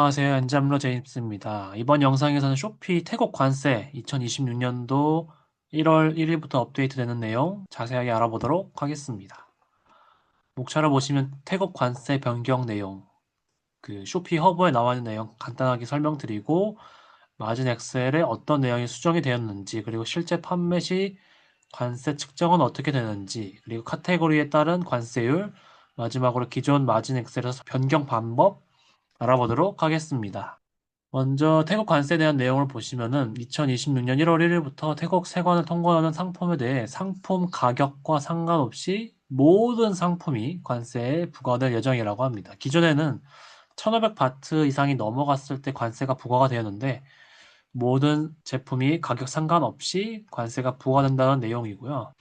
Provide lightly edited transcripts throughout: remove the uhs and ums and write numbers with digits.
안녕하세요. 엔잡러 제임스입니다. 이번 영상에서는 쇼피 태국 관세 2026년도 1월 1일부터 업데이트되는 내용 자세하게 알아보도록 하겠습니다. 목차를 보시면 태국 관세 변경 내용, 쇼피 허브에 나와 있는 내용 간단하게 설명드리고, 마진 엑셀에 어떤 내용이 수정이 되었는지, 그리고 실제 판매 시 관세 측정은 어떻게 되는지, 그리고 카테고리에 따른 관세율, 마지막으로 기존 마진 엑셀에서 변경 방법 알아보도록 하겠습니다. 먼저 태국 관세에 대한 내용을 보시면은 2026년 1월 1일부터 태국 세관을 통과하는 상품에 대해 상품 가격과 상관없이 모든 상품이 관세에 부과될 예정이라고 합니다. 기존에는 1500바트 이상이 넘어갔을 때 관세가 부과가 되었는데 모든 제품이 가격 상관없이 관세가 부과된다는 내용이고요.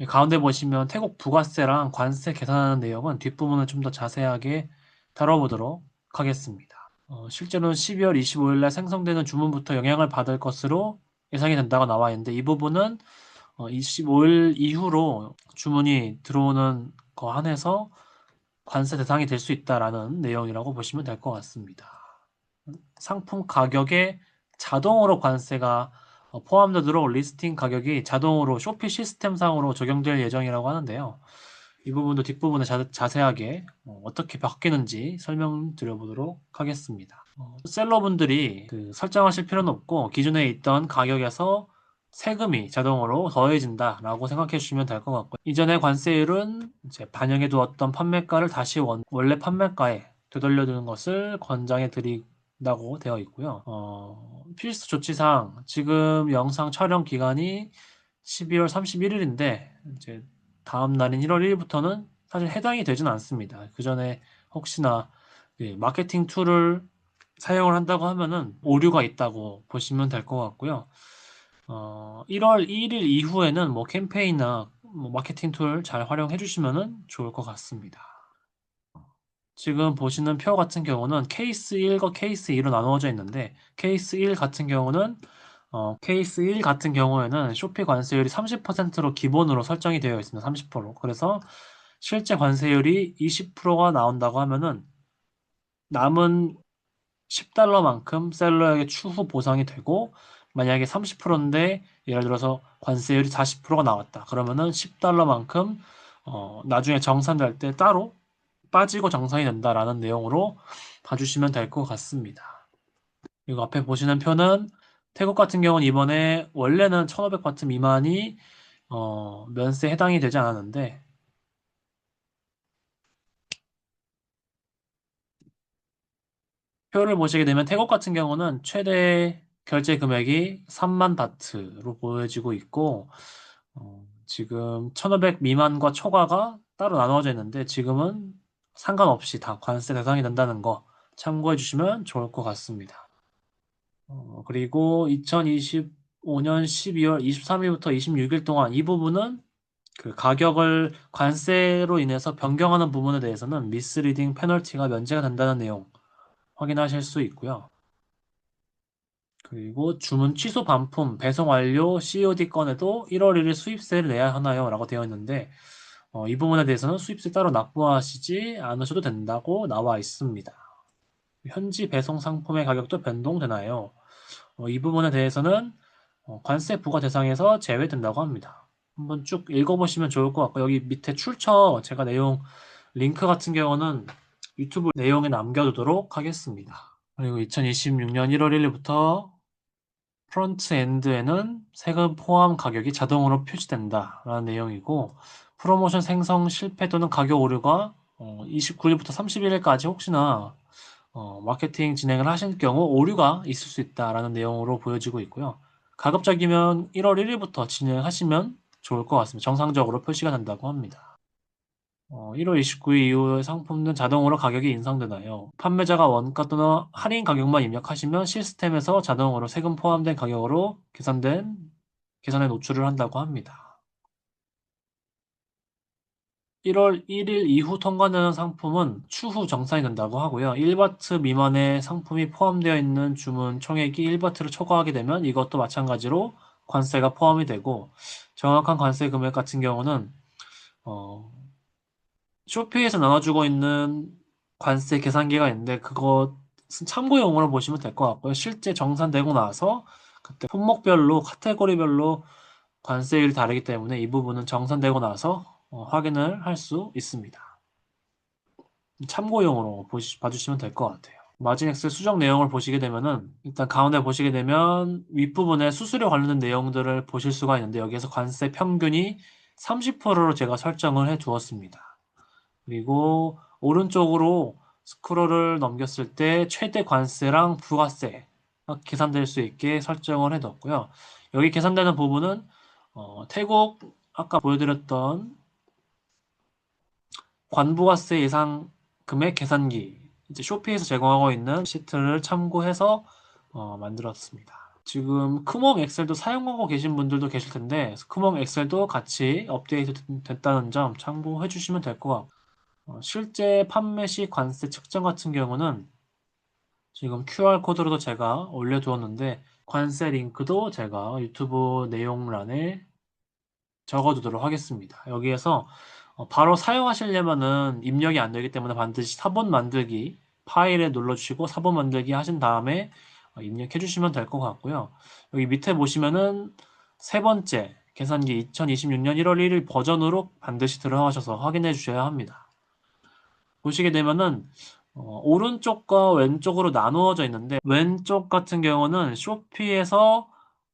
가운데 보시면 태국 부가세랑 관세 계산하는 내용은 뒷부분을 좀 더 자세하게 다뤄보도록 하겠습니다. 실제로는 12월 25일 날 생성되는 주문부터 영향을 받을 것으로 예상이 된다고 나와 있는데 이 부분은 25일 이후로 주문이 들어오는 거 한해서 관세 대상이 될 수 있다라는 내용이라고 보시면 될 것 같습니다. 상품 가격에 자동으로 관세가 포함되도록 리스팅 가격이 자동으로 쇼피 시스템상으로 적용될 예정이라고 하는데요. 이 부분도 뒷부분에 자세하게 어떻게 바뀌는지 설명드려보도록 하겠습니다. 셀러분들이 설정하실 필요는 없고 기존에 있던 가격에서 세금이 자동으로 더해진다라고 생각해 주시면 될 것 같고 이전의 관세율은 이제 반영해 두었던 판매가를 다시 원래 판매가에 되돌려두는 것을 권장해 드린다고 되어 있고요. 필수 조치상 지금 영상 촬영 기간이 12월 31일인데 이제 다음 날인 1월 1일부터는 사실 해당이 되진 않습니다. 그 전에 혹시나 마케팅 툴을 사용을 한다고 하면은 오류가 있다고 보시면 될 것 같고요. 1월 1일 이후에는 뭐 캠페인이나 뭐 마케팅 툴 잘 활용해 주시면은 좋을 것 같습니다. 지금 보시는 표 같은 경우는 케이스 1과 케이스 2로 나누어져 있는데 케이스 1 같은 경우는 케이스 1 같은 경우에는 쇼피 관세율이 30%로 기본으로 설정이 되어 있습니다. 30%. 그래서 실제 관세율이 20%가 나온다고 하면은 남은 10달러만큼 셀러에게 추후 보상이 되고 만약에 30%인데 예를 들어서 관세율이 40%가 나왔다. 그러면은 10달러만큼 나중에 정산될 때 따로 빠지고 정산이 된다라는 내용으로 봐주시면 될 것 같습니다. 그리고 앞에 보시는 표는 태국 같은 경우는 이번에 원래는 1500바트 미만이 면세에 해당이 되지 않았는데 표를 보시게 되면 태국 같은 경우는 최대 결제 금액이 3만 바트로 보여지고 있고 지금 1500 미만과 초과가 따로 나누어져 있는데 지금은 상관없이 다 관세 대상이 된다는 거 참고해 주시면 좋을 것 같습니다. 그리고 2025년 12월 23일부터 26일 동안 이 부분은 그 가격을 관세로 인해서 변경하는 부분에 대해서는 미스리딩 페널티가 면제가 된다는 내용 확인하실 수 있고요. 그리고 주문 취소 반품, 배송 완료, COD 건에도 1월 1일 수입세를 내야 하나요? 라고 되어 있는데 이 부분에 대해서는 수입세 따로 납부하시지 않으셔도 된다고 나와 있습니다. 현지 배송 상품의 가격도 변동되나요? 이 부분에 대해서는 관세 부과 대상에서 제외된다고 합니다. 한번 쭉 읽어보시면 좋을 것 같고 여기 밑에 출처 제가 내용 링크 같은 경우는 유튜브 내용에 남겨두도록 하겠습니다. 그리고 2026년 1월 1일부터 프론트엔드에는 세금 포함 가격이 자동으로 표시된다라는 내용이고 프로모션 생성 실패 또는 가격 오류가 29일부터 31일까지 혹시나 마케팅 진행을 하실 경우 오류가 있을 수 있다라는 내용으로 보여지고 있고요. 가급적이면 1월 1일부터 진행하시면 좋을 것 같습니다. 정상적으로 표시가 된다고 합니다. 1월 29일 이후의 상품은 자동으로 가격이 인상되나요? 판매자가 원가 또는 할인 가격만 입력하시면 시스템에서 자동으로 세금 포함된 가격으로 계산에 노출을 한다고 합니다. 1월 1일 이후 통관되는 상품은 추후 정산이 된다고 하고요. 1바트 미만의 상품이 포함되어 있는 주문 총액이 1바트를 초과하게 되면 이것도 마찬가지로 관세가 포함이 되고 정확한 관세 금액 같은 경우는 어, 쇼피에서 나눠주고 있는 관세 계산기가 있는데 그거 참고용으로 보시면 될 것 같고요. 실제 정산되고 나서 그때 품목별로 카테고리별로 관세율이 다르기 때문에 이 부분은 정산되고 나서 확인을 할 수 있습니다. 참고용으로 봐주시면 될 것 같아요. 마진 엑셀 수정 내용을 보시게 되면은 일단 가운데 보시게 되면 윗부분에 수수료 관련된 내용들을 보실 수가 있는데 여기에서 관세 평균이 30%로 제가 설정을 해 두었습니다. 그리고 오른쪽으로 스크롤을 넘겼을 때 최대 관세랑 부가세가 계산될 수 있게 설정을 해뒀고요. 여기 계산되는 부분은 태국 아까 보여드렸던 관부가세 예상 금액 계산기 이제 쇼피에서 제공하고 있는 시트를 참고해서 만들었습니다. 지금 크몽 엑셀도 사용하고 계신 분들도 계실 텐데 크몽 엑셀도 같이 업데이트 됐다는 점 참고해 주시면 될 것 같고 실제 판매 시 관세 측정 같은 경우는 지금 QR코드로도 제가 올려두었는데 관세 링크도 제가 유튜브 내용란에 적어두도록 하겠습니다. 여기에서 바로 사용하시려면은 입력이 안 되기 때문에 반드시 사본 만들기 파일에 눌러주시고 사본 만들기 하신 다음에 입력해 주시면 될 것 같고요. 여기 밑에 보시면은 세 번째 계산기 2026년 1월 1일 버전으로 반드시 들어가셔서 확인해 주셔야 합니다. 보시게 되면은 오른쪽과 왼쪽으로 나누어져 있는데 왼쪽 같은 경우는 쇼피에서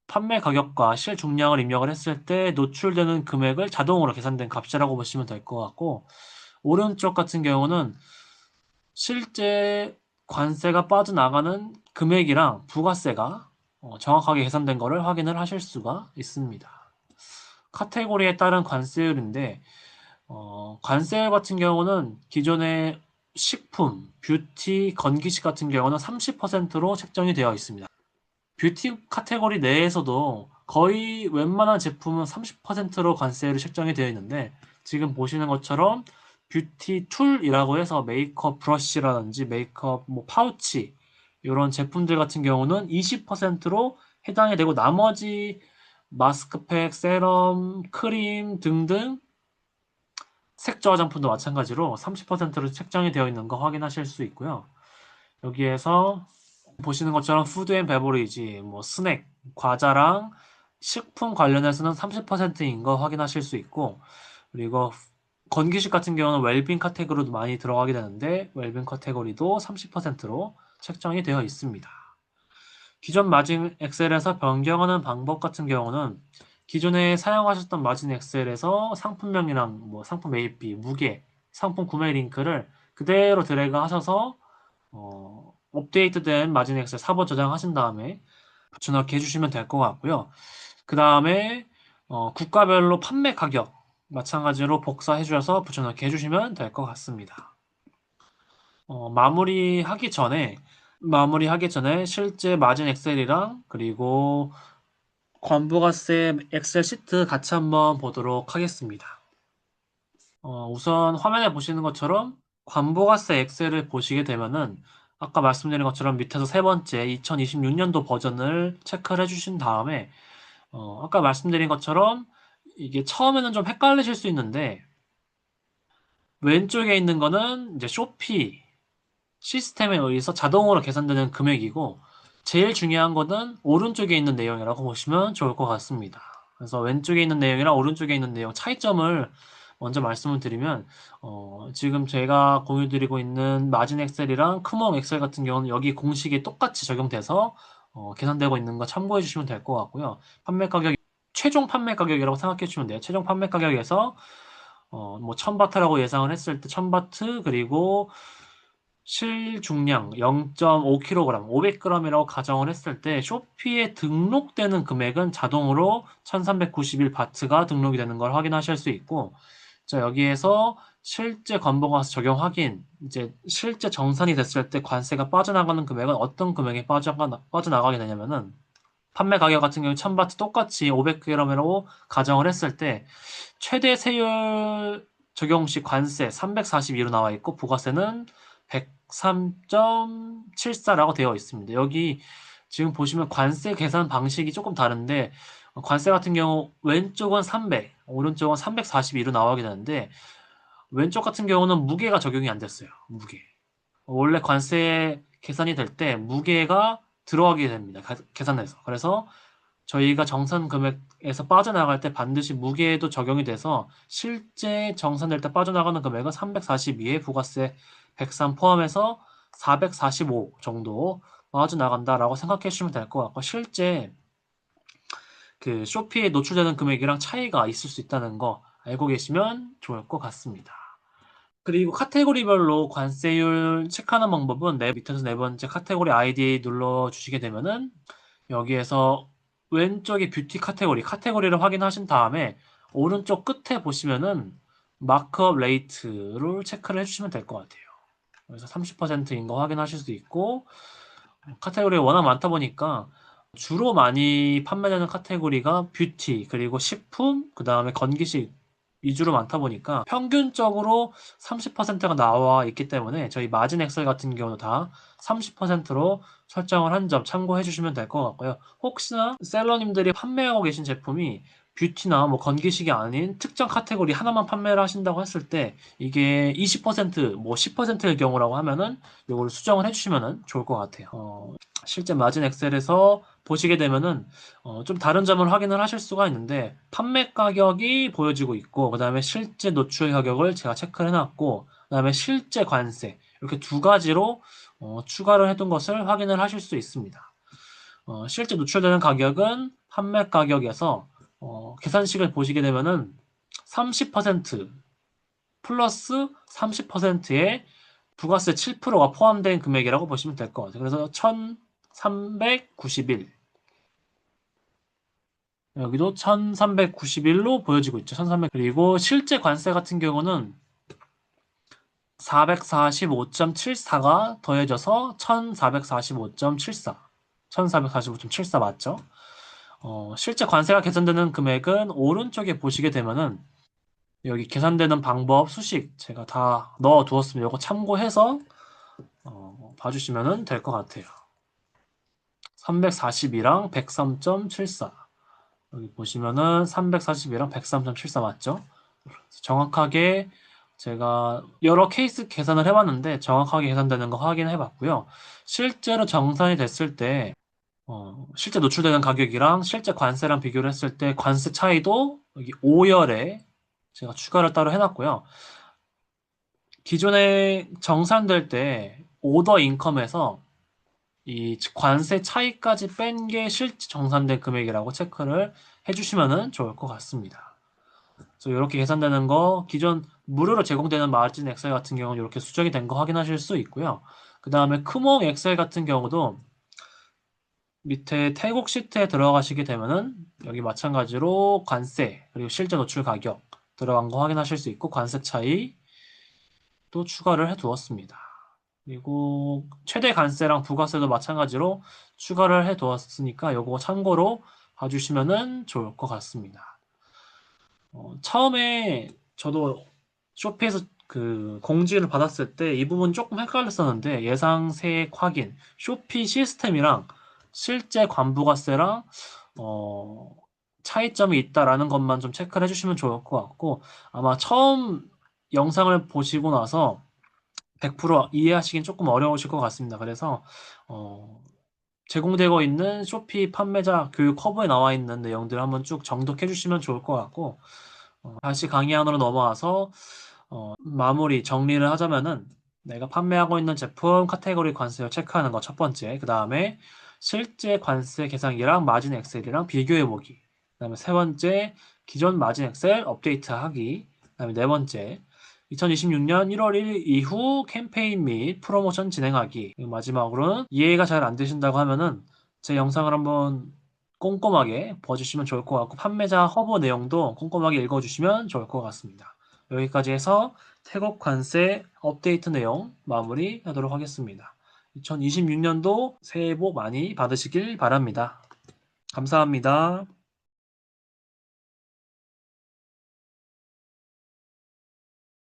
판매 가격과 실중량을 입력을 했을 때 노출되는 금액을 자동으로 계산된 값이라고 보시면 될 것 같고 오른쪽 같은 경우는 실제 관세가 빠져나가는 금액이랑 부가세가 정확하게 계산된 것을 확인을 하실 수가 있습니다. 카테고리에 따른 관세율인데 관세율 같은 경우는 기존의 식품, 뷰티, 건기식 같은 경우는 30%로 책정이 되어 있습니다. 뷰티 카테고리 내에서도 거의 웬만한 제품은 30%로 관세율이 책정이 되어 있는데 지금 보시는 것처럼 뷰티 툴이라고 해서 메이크업 브러쉬라든지 메이크업 뭐 파우치 이런 제품들 같은 경우는 20%로 해당이 되고 나머지 마스크팩, 세럼, 크림 등등 색조 화장품도 마찬가지로 30%로 책정이 되어 있는 거 확인하실 수 있고요. 여기에서 보시는 것처럼 푸드 앤 베버리지, 뭐 스낵, 과자랑 식품 관련해서는 30%인 거 확인하실 수 있고 그리고 건기식 같은 경우는 웰빙 카테고리도 많이 들어가게 되는데 웰빙 카테고리도 30%로 책정이 되어 있습니다. 기존 마진 엑셀에서 변경하는 방법 같은 경우는 기존에 사용하셨던 마진 엑셀에서 상품명이랑 뭐 상품 매입비, 무게, 상품 구매 링크를 그대로 드래그 하셔서 업데이트된 마진 엑셀 사본 저장하신 다음에 붙여넣기 해주시면 될 것 같고요. 그 다음에 국가별로 판매 가격 마찬가지로 복사해 주셔서 붙여넣기 해주시면 될 것 같습니다. 마무리하기 전에 실제 마진 엑셀이랑 그리고 관부가세 엑셀 시트 같이 한번 보도록 하겠습니다. 우선 화면에 보시는 것처럼 관부가세 엑셀을 보시게 되면은 아까 말씀드린 것처럼 밑에서 세 번째 2026년도 버전을 체크를 해주신 다음에 아까 말씀드린 것처럼 이게 처음에는 좀 헷갈리실 수 있는데 왼쪽에 있는 거는 이제 쇼피 시스템에 의해서 자동으로 계산되는 금액이고 제일 중요한 거는 오른쪽에 있는 내용이라고 보시면 좋을 것 같습니다. 그래서 왼쪽에 있는 내용이랑 오른쪽에 있는 내용 차이점을 먼저 말씀을 드리면 지금 제가 공유드리고 있는 마진 엑셀이랑 크몽 엑셀 같은 경우는 여기 공식이 똑같이 적용돼서 계산되고 있는 거 참고해 주시면 될 것 같고요. 판매 가격 최종 판매 가격이라고 생각해 주시면 돼요. 최종 판매 가격에서 뭐 1000바트라고 예상을 했을 때 1000바트 그리고 실중량 0.5kg, 500g이라고 가정을 했을 때 쇼피에 등록되는 금액은 자동으로 1391바트가 등록이 되는 걸 확인하실 수 있고 자 여기에서 실제 건보가세 적용 확인 이제 실제 정산이 됐을 때 관세가 빠져나가는 금액은 어떤 금액이 빠져나가게 되냐면은 판매 가격 같은 경우 1000바트 똑같이 500g이라고 가정을 했을 때 최대 세율 적용 시 관세 342로 나와 있고 부가세는 103.74라고 되어 있습니다. 여기 지금 보시면 관세 계산 방식이 조금 다른데 관세 같은 경우 왼쪽은 300, 오른쪽은 342로 나오게 되는데 왼쪽 같은 경우는 무게가 적용이 안 됐어요. 무게. 원래 관세 계산이 될 때 무게가 들어가게 됩니다. 계산해서. 그래서 저희가 정산 금액에서 빠져나갈 때 반드시 무게에도 적용이 돼서 실제 정산될 때 빠져나가는 금액은 342에 부가세 103 포함해서 445 정도 빠져나간다라고 생각해 주시면 될 것 같고, 실제 그 쇼피에 노출되는 금액이랑 차이가 있을 수 있다는 거 알고 계시면 좋을 것 같습니다. 그리고 카테고리별로 관세율 체크하는 방법은 밑에서 네 번째 카테고리 아이디 눌러주시게 되면은 여기에서 왼쪽에 뷰티 카테고리를 확인하신 다음에 오른쪽 끝에 보시면은 마크업 레이트를 체크를 해주시면 될 것 같아요. 그래서 30%인 거 확인하실 수 있고, 카테고리가 워낙 많다 보니까 주로 많이 판매되는 카테고리가 뷰티, 그리고 식품, 그 다음에 건기식 위주로 많다 보니까 평균적으로 30%가 나와 있기 때문에 저희 마진 엑셀 같은 경우도 다 30%로 설정을 한 점 참고해 주시면 될 것 같고요. 혹시나 셀러님들이 판매하고 계신 제품이 뷰티나 뭐 건기식이 아닌 특정 카테고리 하나만 판매를 하신다고 했을 때 이게 20%, 뭐 10%일 경우라고 하면은 이걸 수정을 해주시면 좋을 것 같아요. 실제 마진 엑셀에서 보시게 되면은 좀 다른 점을 확인을 하실 수가 있는데, 판매 가격이 보여지고 있고, 그 다음에 실제 노출 가격을 제가 체크를 해놨고, 그 다음에 실제 관세 이렇게 두 가지로 추가를 해둔 것을 확인을 하실 수 있습니다. 실제 노출되는 가격은 판매 가격에서 계산식을 보시게 되면은 30% 플러스 30%의 부가세 7%가 포함된 금액이라고 보시면 될 것 같아요. 그래서 1391, 여기도 1391로 보여지고 있죠. 1300. 그리고 실제 관세 같은 경우는 445.74가 더해져서 1445.74. 1445.74 맞죠? 실제 관세가 계산되는 금액은 오른쪽에 보시게 되면은 여기 계산되는 방법 수식 제가 다 넣어 두었습니다. 이거 참고해서 봐주시면 될 것 같아요. 342랑 103.74. 여기 보시면은 342랑 103.74 맞죠? 정확하게 제가 여러 케이스 계산을 해봤는데 정확하게 계산되는 거 확인해 봤고요. 실제로 정산이 됐을 때 실제 노출되는 가격이랑 실제 관세랑 비교를 했을 때 관세 차이도 여기 5열에 제가 추가를 따로 해놨고요. 기존에 정산될 때 오더 인컴에서 이 관세 차이까지 뺀 게 실제 정산된 금액이라고 체크를 해주시면 좋을 것 같습니다. 그래서 이렇게 계산되는 거, 기존 무료로 제공되는 마진 엑셀 같은 경우는 이렇게 수정이 된 거 확인하실 수 있고요. 그 다음에 크몽 엑셀 같은 경우도 밑에 태국 시트에 들어가시게 되면은 여기 마찬가지로 관세 그리고 실제 노출 가격 들어간 거 확인하실 수 있고, 관세 차이 또 추가를 해 두었습니다. 그리고 최대 관세랑 부가세도 마찬가지로 추가를 해 두었으니까 요거 참고로 봐주시면 좋을 것 같습니다. 처음에 저도 쇼피에서 그 공지를 받았을 때 이 부분 조금 헷갈렸었는데, 예상 세액 확인 쇼피 시스템이랑 실제 관부가세랑 차이점이 있다라는 것만 좀 체크를 해주시면 좋을 것 같고, 아마 처음 영상을 보시고 나서 100% 이해하시긴 조금 어려우실 것 같습니다. 그래서 제공되고 있는 쇼피 판매자 교육 커브에 나와 있는 내용들 한번 쭉 정독해 주시면 좋을 것 같고, 다시 강의 안으로 넘어와서 마무리 정리를 하자면은, 내가 판매하고 있는 제품 카테고리 관세를 체크하는 거 첫 번째, 그 다음에 실제 관세 계산기랑 마진 엑셀이랑 비교해 보기, 그 다음에 세 번째 기존 마진 엑셀 업데이트 하기, 그 다음에 네 번째 2026년 1월 1일 이후 캠페인 및 프로모션 진행하기, 그리고 마지막으로는 이해가 잘 안 되신다고 하면은 제 영상을 한번 꼼꼼하게 봐주시면 좋을 것 같고, 판매자 허브 내용도 꼼꼼하게 읽어주시면 좋을 것 같습니다. 여기까지 해서 태국 관세 업데이트 내용 마무리하도록 하겠습니다. 2026년도 새해 복 많이 받으시길 바랍니다. 감사합니다.